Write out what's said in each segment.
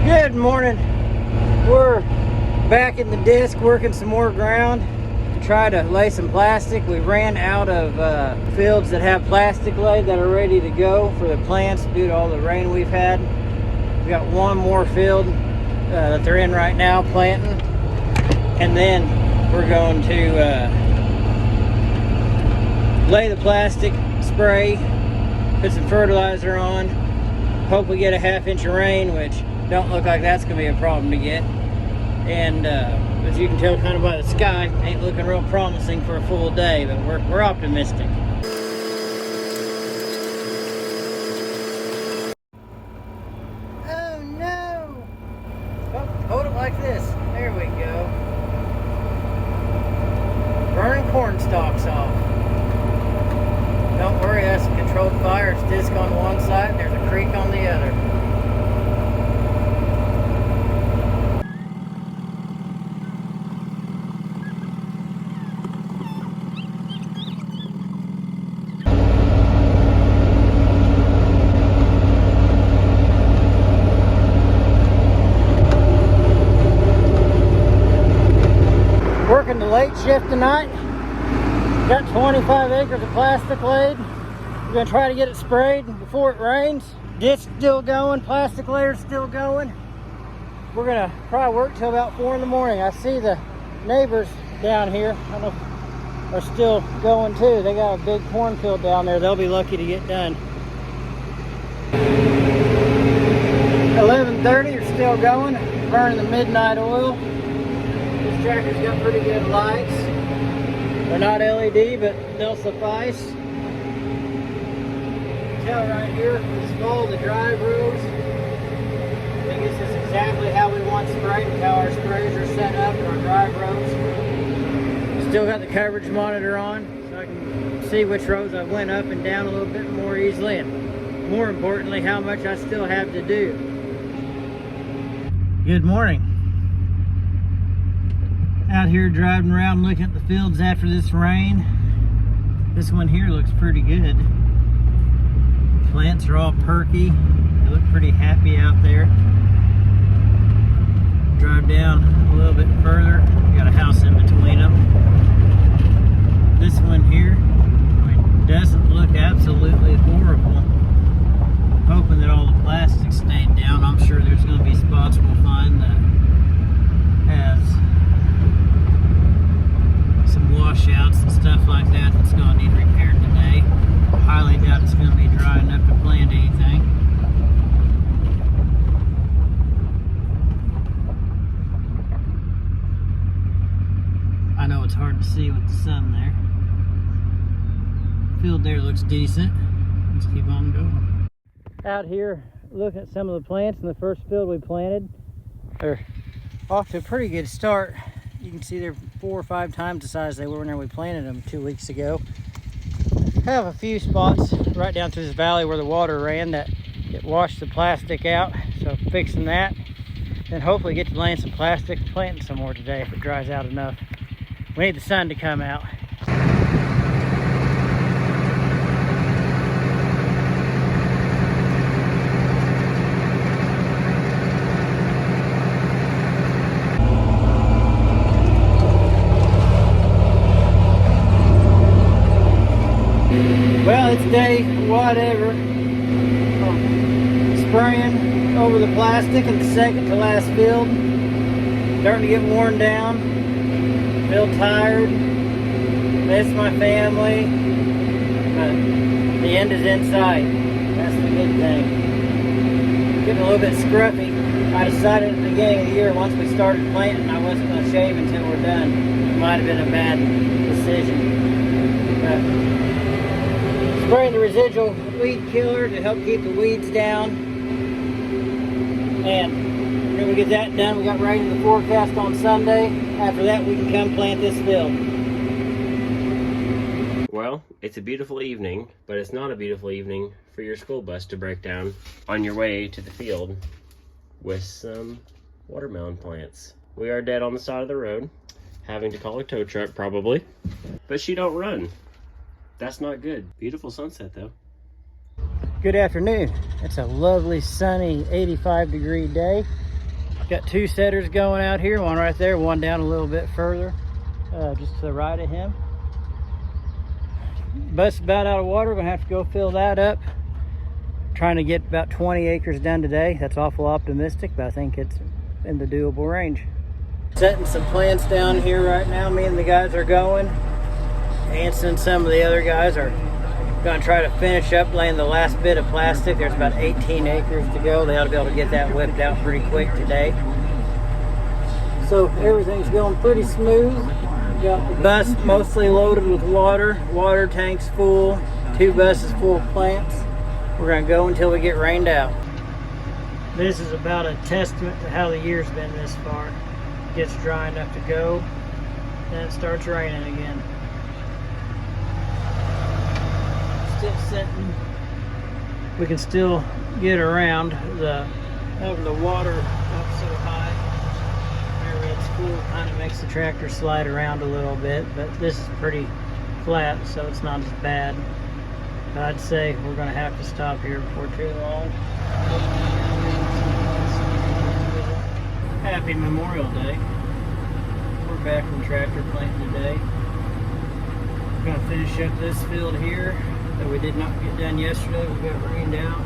Good morning. We're back in the disc working some more ground to try to lay some plastic. We ran out of fields that have plastic laid that are ready to go for the plants due to all the rain we've had. We got one more field that they're in right now planting, and then we're going to lay the plastic, spray, put some fertilizer on, hope we get a half-inch of rain, which don't look like that's gonna be a problem to get. And as you can tell kind of by the sky, ain't looking real promising for a full day, but we're optimistic. Oh no! Oh, hold it like this. There we go. Burning corn stalks off. Don't worry, that's a controlled fire. It's disc on one side and there's a creek on the other. Working the late shift tonight. Got 25 acres of plastic laid. We're gonna try to get it sprayed before it rains. Ditch still going, plastic layer's still going. We're gonna probably work till about 4 in the morning. I see the neighbors down here, I don't know if are still going too. They got a big cornfield down there. They'll be lucky to get done. 11:30 are still going, burning the midnight oil. This tractor's got pretty good lights. They're not LED, but they'll suffice. You can tell right here, this is all the drive roads. I think this is exactly how we want sprayed, how our sprays are set up, our drive roads. Still got the coverage monitor on, so I can see which roads I went up and down a little bit more easily, and more importantly, how much I still have to do. Good morning. Out here driving around looking at the fields after this rain. This one here looks pretty good. Plants are all perky. They look pretty happy out there. Drive down a little bit further. We got a house in between them. This one here, doesn't look absolutely horrible. Hoping that all the plastic stayed down. I'm sure there's going to be spots we'll find that has some washouts and stuff like that that's going to need repaired today. I highly doubt it's going to be dry enough to plant anything. I know it's hard to see with the sun there. Field there looks decent. Let's keep on going. Out here looking at some of the plants in the first field we planted. They're off to a pretty good start. You can see they're 4 or 5 times the size they were when we planted them 2 weeks ago. I have a few spots right down through this valley where the water ran that it washed the plastic out, so fixing that. Then hopefully get to laying some plastic and planting some more today if it dries out enough. We need the sun to come out. Well, it's day whatever. Spraying over the plastic in the second to last field. Starting to get worn down. Feel tired. Miss my family. But the end is in sight. That's the good thing. Getting a little bit scruffy. I decided at the beginning of the year, once we started planting, I wasn't going to shave until we're done. It might have been a bad decision. But spraying the residual weed killer to help keep the weeds down. And when we get that done, we got rain in the forecast on Sunday. After that, we can come plant this field. Well, it's a beautiful evening, but it's not a beautiful evening for your school bus to break down on your way to the field with some watermelon plants. We are dead on the side of the road, having to call a tow truck probably, but she don't run. That's not good. Beautiful sunset though. Good afternoon. It's a lovely sunny 85-degree day. Got two setters going out here, one right there, one down a little bit further, just to the right of him. Bus about out of water, we're gonna have to go fill that up. Trying to get about 20 acres done today. That's awful optimistic, but I think it's in the doable range. Setting some plants down here right now. Me and the guys are going. Anson and some of the other guys are gonna try to finish up laying the last bit of plastic. There's about 18 acres to go. They ought to be able to get that whipped out pretty quick today. So everything's going pretty smooth. Got the bus mostly loaded with water. Water tanks full. 2 buses full of plants. We're gonna go until we get rained out. This is about a testament to how the year's been this far. Gets dry enough to go, then it starts raining again. Still sitting. We can still get around. Having the water up so high whenever it's full kind of makes the tractor slide around a little bit, but this is pretty flat, so it's not as bad. I'd say we're going to have to stop here before too long. Happy Memorial Day. We're back from tractor planting today. We're going to finish up this field here that we did not get done yesterday. We got rained out.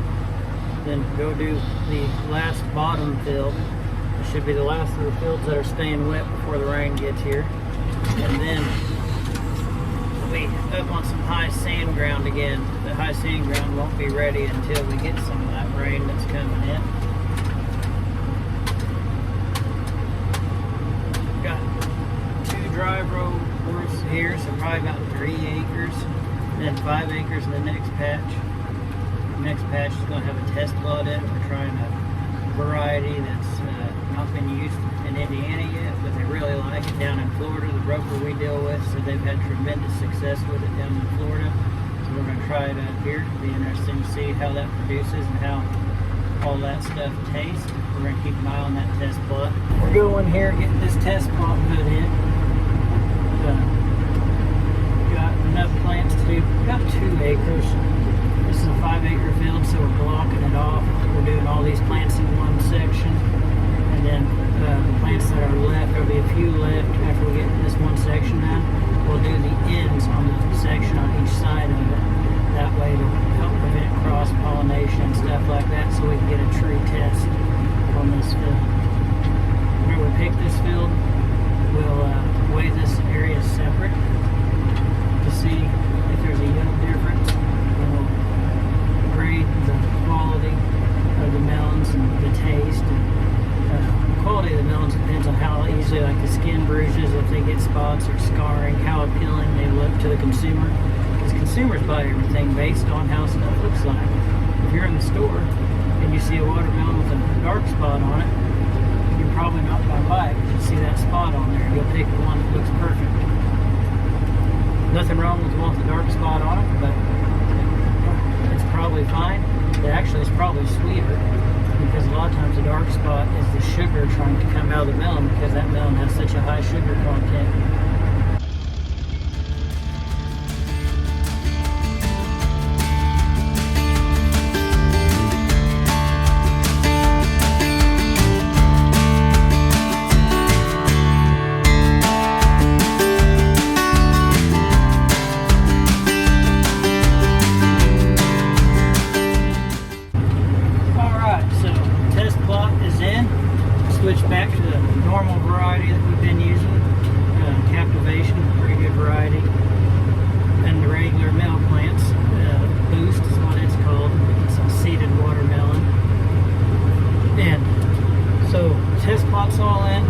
Then go do the last bottom field. It should be the last of the fields that are staying wet before the rain gets here. And then be up on some high sand ground again. The high sand ground won't be ready until we get some of that rain that's coming in. Got 2 dry row worths here, so probably about 3 acres, then 5 acres in the next patch. The next patch is going to have a test plot in. We're trying a variety that's not been used in Indiana yet, but they really like it down in Florida. The broker we deal with said they've had tremendous success with it down in Florida. So we're going to try it out here. It'll be interesting to see how that produces and how all that stuff tastes. We're going to keep an eye on that test plot. We're going here getting this test plot put in. Got enough plants to do about 2 acres. This is a 5-acre field, so we're blocking it off. We're doing all these plants in one section. And then the plants that are left, there'll be a few left after we get this one section done. We'll do the ends on the section on each side of it. That way it'll help prevent cross-pollination and stuff like that, so we can get a tree test on this field. Whenever we pick this field, we'll weigh this area separate to see if there's a yield difference. And we'll grade the quality of the melons and the taste. The quality of the melons depends on how easily, like the skin bruises, if they get spots or scarring, how appealing they look to the consumer. Because consumers buy everything based on how stuff looks like. If you're in the store and you see a watermelon with a dark spot on it, you're probably not going to buy it because you see that spot on there. You'll pick the one that looks perfect. Nothing wrong with the one with the dark spot on it, but it's probably fine. Actually, it's probably sweeter, because a lot of times the dark spot is the sugar trying to come out of the melon, because that melon has such a high sugar content. Switch back to the normal variety that we've been using, Captivation, pretty good variety, and the regular metal plants, Boost is what it's called. It's a seeded watermelon. And so test plot's all in.